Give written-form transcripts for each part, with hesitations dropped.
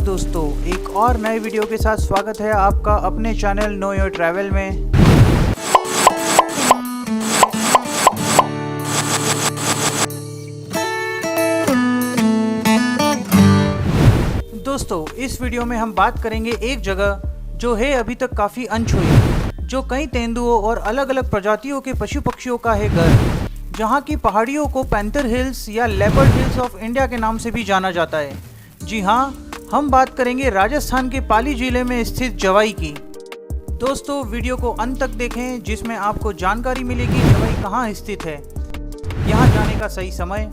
दोस्तों, एक और नए वीडियो के साथ स्वागत है आपका अपने चैनल नो योर ट्रैवल में। दोस्तों, इस वीडियो में हम बात करेंगे एक जगह जो है अभी तक काफ़ी अनछुई, जो कई तेंदुओं और अलग अलग प्रजातियों के पशु पक्षियों का है घर, जहाँ की पहाड़ियों को पैंथर हिल्स या लेपर्ड हिल्स ऑफ इंडिया के नाम से भी जाना जाता है। जी हाँ, हम बात करेंगे राजस्थान के पाली जिले में स्थित जवाई की। दोस्तों, वीडियो को अंत तक देखें, जिसमें आपको जानकारी मिलेगी जवाई कहाँ स्थित है, यहाँ जाने का सही समय,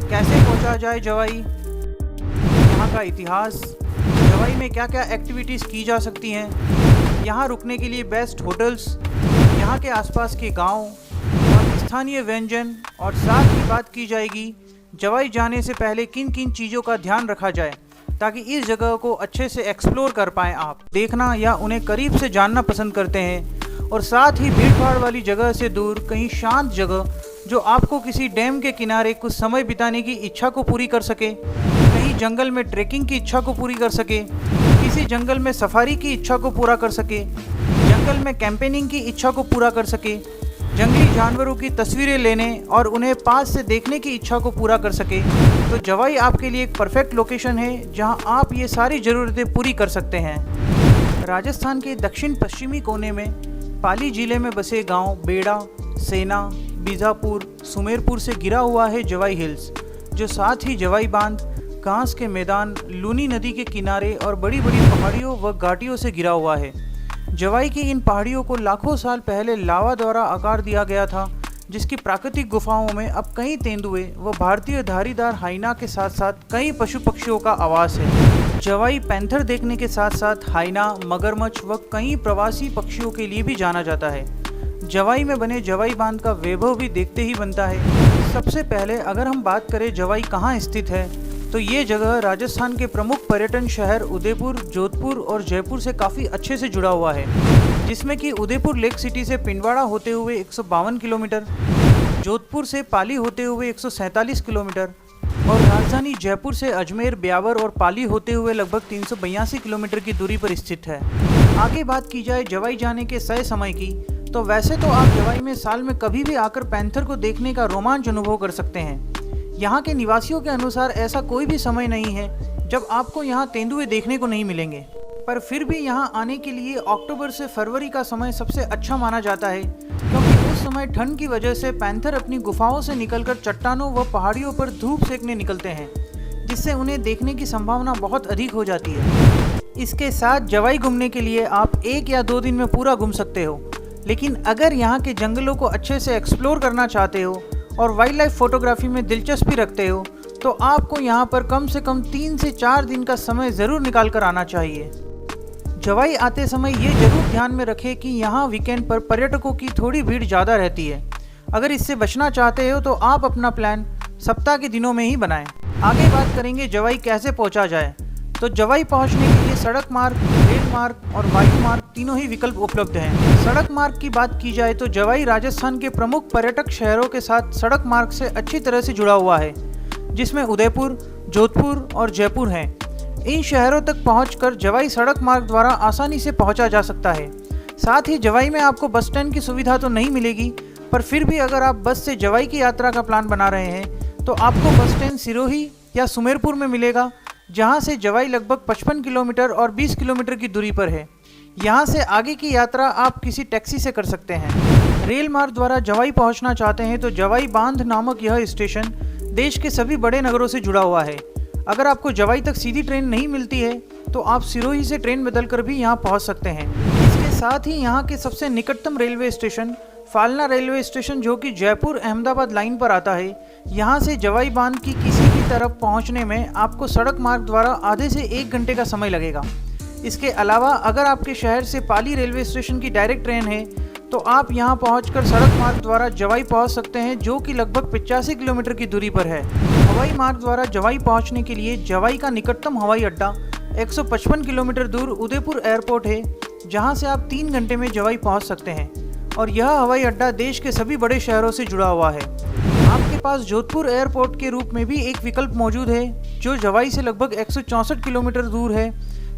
कैसे पहुँचा जाए जवाई, यहाँ का इतिहास, जवाई में क्या क्या एक्टिविटीज़ की जा सकती हैं, यहाँ रुकने के लिए बेस्ट होटल्स, यहाँ के आसपास के गांव और स्थानीय व्यंजन, और साथ ही बात की जाएगी जवाई जाने से पहले किन किन चीज़ों का ध्यान रखा जाए ताकि इस जगह को अच्छे से एक्सप्लोर कर पाएँ। आप देखना या उन्हें करीब से जानना पसंद करते हैं, और साथ ही भीड़ भाड़ वाली जगह से दूर कहीं शांत जगह जो आपको किसी डैम के किनारे कुछ समय बिताने की इच्छा को पूरी कर सके, कहीं जंगल में ट्रैकिंग की इच्छा को पूरी कर सके, किसी जंगल में सफारी की इच्छा को पूरा कर सके, जंगल में कैंपेनिंग की इच्छा को पूरा कर सके, जंगली जानवरों की तस्वीरें लेने और उन्हें पास से देखने की इच्छा को पूरा कर सके, तो जवाई आपके लिए एक परफेक्ट लोकेशन है जहां आप ये सारी ज़रूरतें पूरी कर सकते हैं। राजस्थान के दक्षिण पश्चिमी कोने में पाली जिले में बसे गांव बेड़ा, सेना, बीजापुर, सुमेरपुर से घिरा हुआ है जवाई हिल्स, जो साथ ही जवाई बांध, घास के मैदान, लूनी नदी के किनारे और बड़ी बड़ी पहाड़ियों व घाटियों से घिरा हुआ है। जवाई की इन पहाड़ियों को लाखों साल पहले लावा द्वारा आकार दिया गया था, जिसकी प्राकृतिक गुफाओं में अब कई तेंदुए व भारतीय धारीदार हाइना के साथ साथ कई पशु पक्षियों का आवास है। जवाई पैंथर देखने के साथ साथ हाइना, मगरमच्छ व कई प्रवासी पक्षियों के लिए भी जाना जाता है। जवाई में बने जवाई बांध का वैभव भी देखते ही बनता है। सबसे पहले अगर हम बात करें जवाई कहाँ स्थित है, तो ये जगह राजस्थान के प्रमुख पर्यटन शहर उदयपुर, जोधपुर और जयपुर से काफ़ी अच्छे से जुड़ा हुआ है, जिसमें कि उदयपुर लेक सिटी से पिंडवाड़ा होते हुए 152 किलोमीटर, जोधपुर से पाली होते हुए 147 किलोमीटर और राजधानी जयपुर से अजमेर, ब्यावर और पाली होते हुए लगभग 382 किलोमीटर की दूरी पर स्थित है। आगे बात की जाए जवाई जाने के सही समय की, तो वैसे तो आप जवाई में साल में कभी भी आकर पैंथर को देखने का रोमांच अनुभव कर सकते हैं। यहाँ के निवासियों के अनुसार ऐसा कोई भी समय नहीं है जब आपको यहाँ तेंदुए देखने को नहीं मिलेंगे, पर फिर भी यहाँ आने के लिए अक्टूबर से फरवरी का समय सबसे अच्छा माना जाता है, क्योंकि उस समय ठंड की वजह से पैंथर अपनी गुफाओं से निकलकर चट्टानों व पहाड़ियों पर धूप सेकने निकलते हैं, जिससे उन्हें देखने की संभावना बहुत अधिक हो जाती है। इसके साथ जवाई घूमने के लिए आप 1 या 2 दिन में पूरा घूम सकते हो, लेकिन अगर यहाँ के जंगलों को अच्छे से एक्सप्लोर करना चाहते हो और वाइल्ड लाइफ फोटोग्राफी में दिलचस्पी रखते हो, तो आपको यहाँ पर कम से कम 3 से 4 दिन का समय ज़रूर निकाल कर आना चाहिए। जवाई आते समय ये जरूर ध्यान में रखें कि यहाँ वीकेंड पर पर्यटकों की थोड़ी भीड़ ज़्यादा रहती है। अगर इससे बचना चाहते हो तो आप अपना प्लान सप्ताह के दिनों में ही बनाएं। आगे बात करेंगे जवाई कैसे पहुँचा जाए। तो जवाई पहुँचने के लिए सड़क मार्ग, रेल मार्ग और वायु मार्ग तीनों ही विकल्प उपलब्ध हैं। सड़क मार्ग की बात की जाए तो जवाई राजस्थान के प्रमुख पर्यटक शहरों के साथ सड़क मार्ग से अच्छी तरह से जुड़ा हुआ है, जिसमें उदयपुर, जोधपुर और जयपुर हैं। इन शहरों तक पहुंचकर जवाई सड़क मार्ग द्वारा आसानी से पहुंचा जा सकता है। साथ ही जवाई में आपको बस स्टैंड की सुविधा तो नहीं मिलेगी, पर फिर भी अगर आप बस से जवाई की यात्रा का प्लान बना रहे हैं तो आपको बस स्टैंड सिरोही या सुमेरपुर में मिलेगा, जहां से जवाई लगभग 55 किलोमीटर और 20 किलोमीटर की दूरी पर है। यहां से आगे की यात्रा आप किसी टैक्सी से कर सकते हैं। रेल मार्ग द्वारा जवाई पहुंचना चाहते हैं तो जवाई बांध नामक यह स्टेशन देश के सभी बड़े नगरों से जुड़ा हुआ है। अगर आपको जवाई तक सीधी ट्रेन नहीं मिलती है तो आप सिरोही से ट्रेन बदलकर भी यहां पहुंच सकते हैं। इसके साथ ही यहां के सबसे निकटतम railway station Falna railway station, जो कि जयपुर अहमदाबाद लाइन पर आता है, यहाँ से जवाई बांध की किसी भी तरफ पहुँचने में आपको सड़क मार्ग द्वारा आधे से 1 घंटे का समय लगेगा। इसके अलावा अगर आपके शहर से पाली रेलवे स्टेशन की डायरेक्ट ट्रेन है तो आप यहां पहुंचकर सड़क मार्ग द्वारा जवाई पहुंच सकते हैं, जो कि लगभग 85 किलोमीटर की दूरी पर है। हवाई मार्ग द्वारा जवाई पहुंचने के लिए जवाई का निकटतम हवाई अड्डा 155 किलोमीटर दूर उदयपुर एयरपोर्ट है, जहां से आप 3 घंटे में जवाई पहुंच सकते हैं, और यह हवाई अड्डा देश के सभी बड़े शहरों से जुड़ा हुआ है। आपके पास जोधपुर एयरपोर्ट के रूप में भी एक विकल्प मौजूद है जो जवाई से लगभग 164 किलोमीटर दूर है,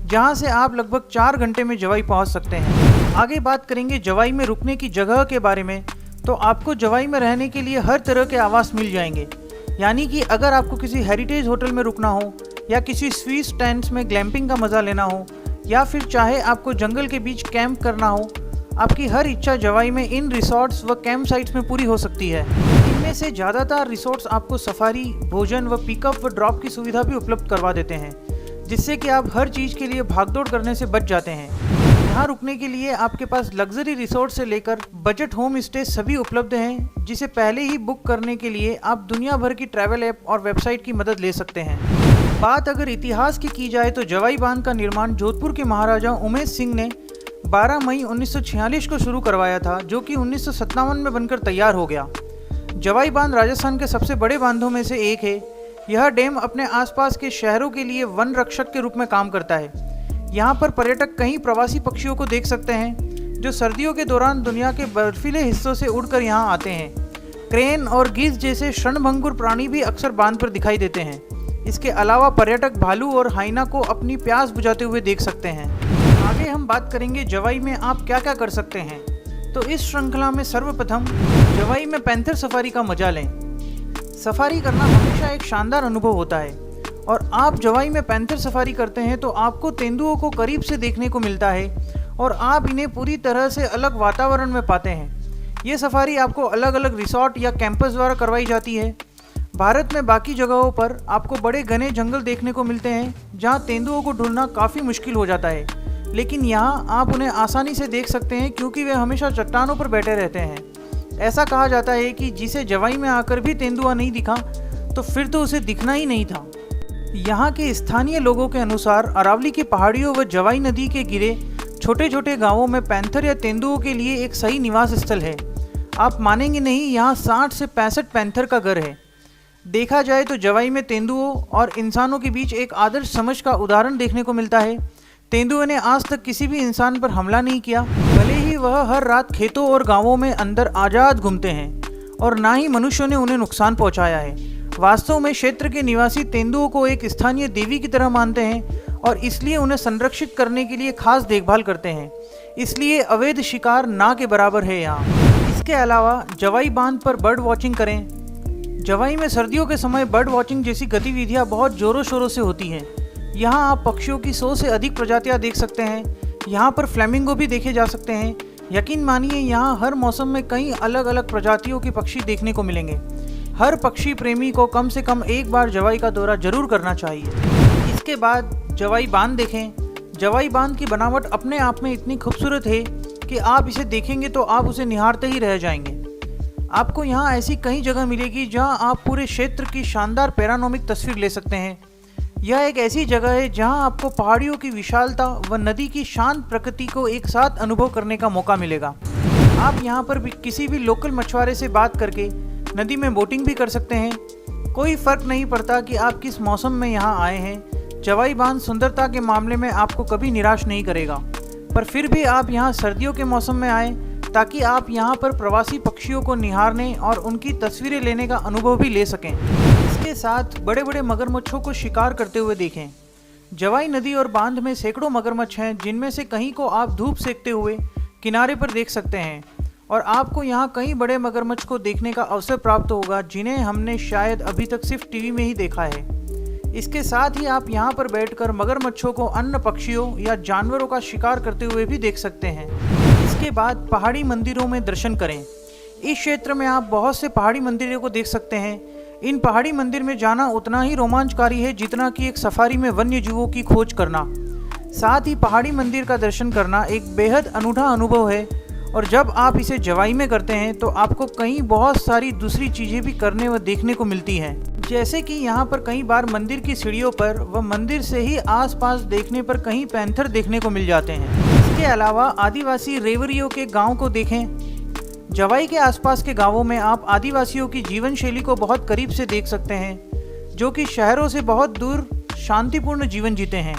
जहां से आप लगभग 4 घंटे में जवाई पहुंच सकते हैं। आगे बात करेंगे जवाई में रुकने की जगह के बारे में। तो आपको जवाई में रहने के लिए हर तरह के आवास मिल जाएंगे, यानी कि अगर आपको किसी हेरिटेज होटल में रुकना हो या किसी स्विस टेंट्स में ग्लैम्पिंग का मज़ा लेना हो या फिर चाहे आपको जंगल के बीच कैंप करना हो, आपकी हर इच्छा जवाई में इन रिसोर्ट्स व कैंप साइट्स में पूरी हो सकती है। इनमें से ज़्यादातर रिसोर्ट्स आपको सफारी, भोजन व पिकअप व ड्रॉप की सुविधा भी उपलब्ध करवा देते हैं, जिससे कि आप हर चीज़ के लिए भागदौड़ करने से बच जाते हैं। यहाँ रुकने के लिए आपके पास लग्जरी रिसोर्ट से लेकर बजट होम स्टे सभी उपलब्ध हैं, जिसे पहले ही बुक करने के लिए आप दुनिया भर की ट्रैवल ऐप और वेबसाइट की मदद ले सकते हैं। बात अगर इतिहास की जाए तो जवाई बांध का निर्माण जोधपुर के महाराजा उमेश सिंह ने 12 मई 1946 को शुरू करवाया था, जो कि 1957 में बनकर तैयार हो गया। जवाई बांध राजस्थान के सबसे बड़े बांधों में से एक है। यह डैम अपने आसपास के शहरों के लिए वन रक्षक के रूप में काम करता है। यहाँ पर पर्यटक कई प्रवासी पक्षियों को देख सकते हैं जो सर्दियों के दौरान दुनिया के बर्फीले हिस्सों से उड़कर यहाँ आते हैं। क्रेन और गीज जैसे क्षणभंगुर प्राणी भी अक्सर बांध पर दिखाई देते हैं। इसके अलावा पर्यटक भालू और हाइना को अपनी प्यास बुझाते हुए देख सकते हैं। आगे हम बात करेंगे जवाई में आप क्या क्या कर सकते हैं। तो इस श्रृंखला में सर्वप्रथम जवाई में पैंथर सफारी का मजा लें। सफारी करना हमेशा एक शानदार अनुभव होता है और आप जवाई में पैंथर सफारी करते हैं तो आपको तेंदुओं को करीब से देखने को मिलता है और आप इन्हें पूरी तरह से अलग वातावरण में पाते हैं। ये सफारी आपको अलग अलग रिसोर्ट या कैंपस द्वारा करवाई जाती है। भारत में बाकी जगहों पर आपको बड़े घने जंगल देखने को मिलते हैं जहां तेंदुओं को ढूंढना काफ़ी मुश्किल हो जाता है, लेकिन यहाँ आप उन्हें आसानी से देख सकते हैं क्योंकि वे हमेशा चट्टानों पर बैठे रहते हैं। ऐसा कहा जाता है कि जिसे जवाई में आकर भी तेंदुआ नहीं दिखा तो फिर तो उसे दिखना ही नहीं था। यहाँ के स्थानीय लोगों के अनुसार अरावली की पहाड़ियों व जवाई नदी के घिरे छोटे छोटे गांवों में पैंथर या तेंदुओं के लिए एक सही निवास स्थल है। आप मानेंगे नहीं, यहाँ 60 से 65 पैंथर का घर है। देखा जाए तो जवाई में तेंदुओं और इंसानों के बीच एक आदर्श समझ का उदाहरण देखने को मिलता है। तेंदुए ने आज तक किसी भी इंसान पर हमला नहीं किया, भले ही वह हर रात खेतों और गांवों में अंदर आज़ाद घूमते हैं, और ना ही मनुष्यों ने उन्हें नुकसान पहुंचाया है। वास्तव में क्षेत्र के निवासी तेंदुओं को एक स्थानीय देवी की तरह मानते हैं और इसलिए उन्हें संरक्षित करने के लिए खास देखभाल करते हैं। इसलिए अवैध शिकार ना के बराबर है यहाँ। इसके अलावा जवाई बांध पर बर्ड वॉचिंग करें। जवाई में सर्दियों के समय बर्ड वॉचिंग जैसी गतिविधियाँ बहुत ज़ोरों शोरों से होती हैं। यहाँ आप पक्षियों की 100 से अधिक प्रजातियाँ देख सकते हैं। यहाँ पर फ्लेमिंगो भी देखे जा सकते हैं। यकीन मानिए, यहाँ हर मौसम में कई अलग अलग प्रजातियों के पक्षी देखने को मिलेंगे। हर पक्षी प्रेमी को कम से कम एक बार जवाई का दौरा जरूर करना चाहिए। इसके बाद जवाई बांध देखें। जवाई बांध की बनावट अपने आप में इतनी खूबसूरत है कि आप इसे देखेंगे तो आप उसे निहारते ही रह जाएंगे। आपको यहाँ ऐसी कई जगह मिलेगी जहाँ आप पूरे क्षेत्र की शानदार पैरानोमिक तस्वीर ले सकते हैं। यह एक ऐसी जगह है जहाँ आपको पहाड़ियों की विशालता व नदी की शांत प्रकृति को एक साथ अनुभव करने का मौका मिलेगा। आप यहाँ पर भी किसी भी लोकल मछुआरे से बात करके नदी में बोटिंग भी कर सकते हैं। कोई फ़र्क नहीं पड़ता कि आप किस मौसम में यहाँ आए हैं। जवाई बांध सुंदरता के मामले में आपको कभी निराश नहीं करेगा, पर फिर भी आप यहाँ सर्दियों के मौसम में आए ताकि आप यहाँ पर प्रवासी पक्षियों को निहारने और उनकी तस्वीरें लेने का अनुभव भी ले सकें। इसके साथ बड़े बड़े मगरमच्छों को शिकार करते हुए देखें। जवाई नदी और बांध में सैकड़ों मगरमच्छ हैं, जिनमें से कहीं को आप धूप सेकते हुए किनारे पर देख सकते हैं, और आपको यहाँ कई बड़े मगरमच्छ को देखने का अवसर प्राप्त होगा जिन्हें हमने शायद अभी तक सिर्फ टीवी में ही देखा है। इसके साथ ही आप यहाँ पर बैठकर मगरमच्छों को अन्य पक्षियों या जानवरों का शिकार करते हुए भी देख सकते हैं। इसके बाद पहाड़ी मंदिरों में दर्शन करें। इस क्षेत्र में आप बहुत से पहाड़ी मंदिरों को देख सकते हैं। इन पहाड़ी मंदिर में जाना उतना ही रोमांचकारी है जितना कि एक सफारी में वन्य जीवों की खोज करना। साथ ही पहाड़ी मंदिर का दर्शन करना एक बेहद अनूठा अनुभव है, और जब आप इसे जवाई में करते हैं तो आपको कहीं बहुत सारी दूसरी चीज़ें भी करने व देखने को मिलती हैं। जैसे कि यहाँ पर कई बार मंदिर की सीढ़ियों पर व मंदिर से ही आसपास देखने पर कहीं पैंथर देखने को मिल जाते हैं। इसके अलावा आदिवासी रेवरियों के गांव को देखें। जवाई के आसपास के गांवों में आप आदिवासियों की जीवन शैली को बहुत करीब से देख सकते हैं, जो कि शहरों से बहुत दूर शांतिपूर्ण जीवन जीते हैं।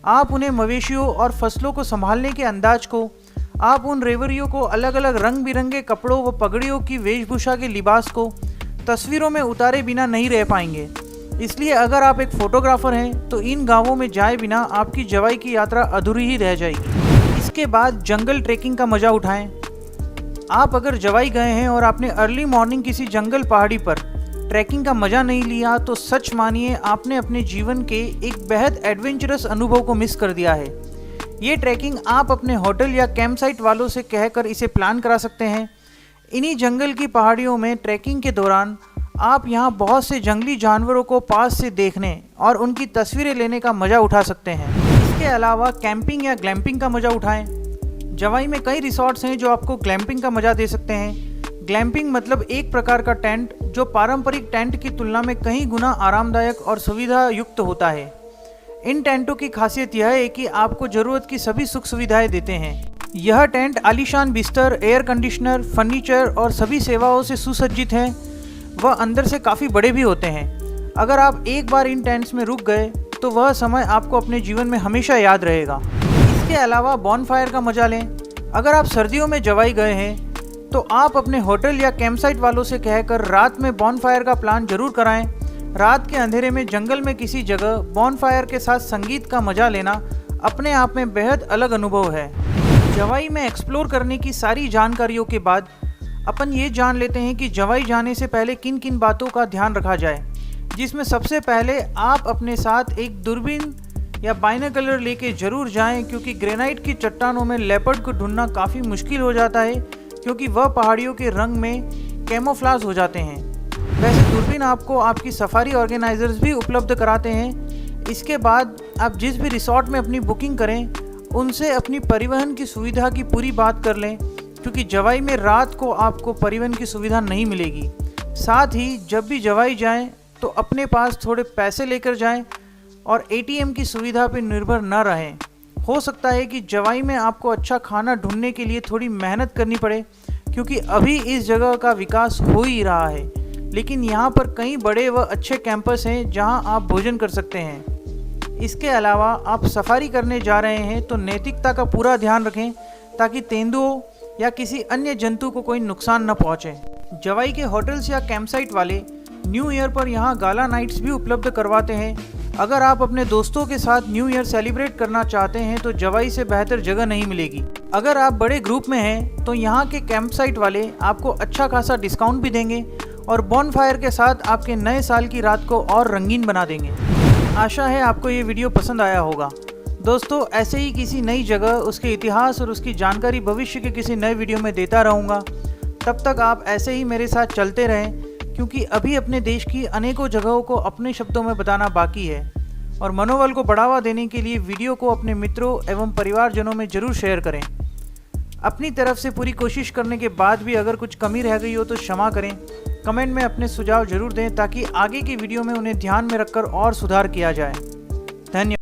आप उन्हें मवेशियों और फसलों को संभालने के अंदाज को, आप उन रेवरियों को अलग अलग रंग बिरंगे कपड़ों व पगड़ियों की वेशभूषा के लिबास को, तस्वीरों में उतारे बिना नहीं रह पाएंगे। इसलिए अगर आप एक फोटोग्राफर हैं तो इन गांवों में जाए बिना आपकी जवाई की यात्रा अधूरी ही रह जाएगी। इसके बाद जंगल ट्रैकिंग का मजा उठाएं। आप अगर जवाई गए हैं और आपने अर्ली मॉर्निंग किसी जंगल पहाड़ी पर ट्रैकिंग का मजा नहीं लिया तो सच मानिए आपने अपने जीवन के एक बेहद एडवेंचरस अनुभव को मिस कर दिया है। ये ट्रैकिंग आप अपने होटल या कैंप साइट वालों से कहकर इसे प्लान करा सकते हैं। इन्हीं जंगल की पहाड़ियों में ट्रैकिंग के दौरान आप यहाँ बहुत से जंगली जानवरों को पास से देखने और उनकी तस्वीरें लेने का मज़ा उठा सकते हैं। इसके अलावा कैंपिंग या ग्लैम्पिंग का मज़ा उठाएं। जवाई में कई रिसॉर्ट्स हैं जो आपको ग्लैम्पिंग का मज़ा दे सकते हैं। ग्लैम्पिंग मतलब एक प्रकार का टेंट जो पारंपरिक टेंट की तुलना में कई गुना आरामदायक और सुविधा युक्त होता है। इन टेंटों की खासियत यह है कि आपको ज़रूरत की सभी सुख सुविधाएं देते हैं। यह टेंट आलीशान बिस्तर, एयर कंडीशनर, फर्नीचर और सभी सेवाओं से सुसज्जित हैं। वह अंदर से काफ़ी बड़े भी होते हैं। अगर आप एक बार इन टेंट्स में रुक गए तो वह समय आपको अपने जीवन में हमेशा याद रहेगा। इसके अलावा बॉनफायर का मजा लें। अगर आप सर्दियों में जवाई गए हैं तो आप अपने होटल या कैंप साइट वालों से कहकर रात में बॉनफायर का प्लान जरूर कराएं। रात के अंधेरे में जंगल में किसी जगह बॉनफायर के साथ संगीत का मजा लेना अपने आप में बेहद अलग अनुभव है। जवाई में एक्सप्लोर करने की सारी जानकारियों के बाद अपन ये जान लेते हैं कि जवाई जाने से पहले किन किन बातों का ध्यान रखा जाए, जिसमें सबसे पहले आप अपने साथ एक दूरबीन या बाइनोकुलर लेके जरूर जाएं, क्योंकि ग्रेनाइट की चट्टानों में लेपर्ड को ढूंढना काफ़ी मुश्किल हो जाता है, क्योंकि वह पहाड़ियों के रंग में कैमोफ्लाज हो जाते हैं। वैसे दूरबीन आपको आपकी सफारी ऑर्गेनाइजर्स भी उपलब्ध कराते हैं। इसके बाद आप जिस भी रिसॉर्ट में अपनी बुकिंग करें उनसे अपनी परिवहन की सुविधा की पूरी बात कर लें, क्योंकि जवाई में रात को आपको परिवहन की सुविधा नहीं मिलेगी। साथ ही जब भी जवाई जाएं तो अपने पास थोड़े पैसे लेकर जाएं और एटीएम की सुविधा पर निर्भर न रहें। हो सकता है कि जवाई में आपको अच्छा खाना ढूंढने के लिए थोड़ी मेहनत करनी पड़े, क्योंकि अभी इस जगह का विकास हो ही रहा है, लेकिन यहाँ पर कई बड़े व अच्छे कैंपस हैं जहाँ आप भोजन कर सकते हैं। इसके अलावा आप सफारी करने जा रहे हैं तो नैतिकता का पूरा ध्यान रखें ताकि तेंदुओं या किसी अन्य जंतु को कोई नुकसान न पहुँचे। जवाई के होटल्स या कैंप साइट वाले न्यू ईयर पर यहाँ गाला नाइट्स भी उपलब्ध करवाते हैं। अगर आप अपने दोस्तों के साथ न्यू ईयर सेलिब्रेट करना चाहते हैं तो जवाई से बेहतर जगह नहीं मिलेगी। अगर आप बड़े ग्रुप में हैं तो यहाँ के कैंप साइट वाले आपको अच्छा खासा डिस्काउंट भी देंगे और बॉनफायर के साथ आपके नए साल की रात को और रंगीन बना देंगे। आशा है आपको ये वीडियो पसंद आया होगा। दोस्तों, ऐसे ही किसी नई जगह, उसके इतिहास और उसकी जानकारी भविष्य के किसी नए वीडियो में देता रहूँगा। तब तक आप ऐसे ही मेरे साथ चलते रहें, क्योंकि अभी अपने देश की अनेकों जगहों को अपने शब्दों में बताना बाकी है। और मनोबल को बढ़ावा देने के लिए वीडियो को अपने मित्रों एवं परिवारजनों में ज़रूर शेयर करें। अपनी तरफ से पूरी कोशिश करने के बाद भी अगर कुछ कमी रह गई हो तो क्षमा करें। कमेंट में अपने सुझाव जरूर दें ताकि आगे की वीडियो में उन्हें ध्यान में रखकर और सुधार किया जाए। धन्यवाद।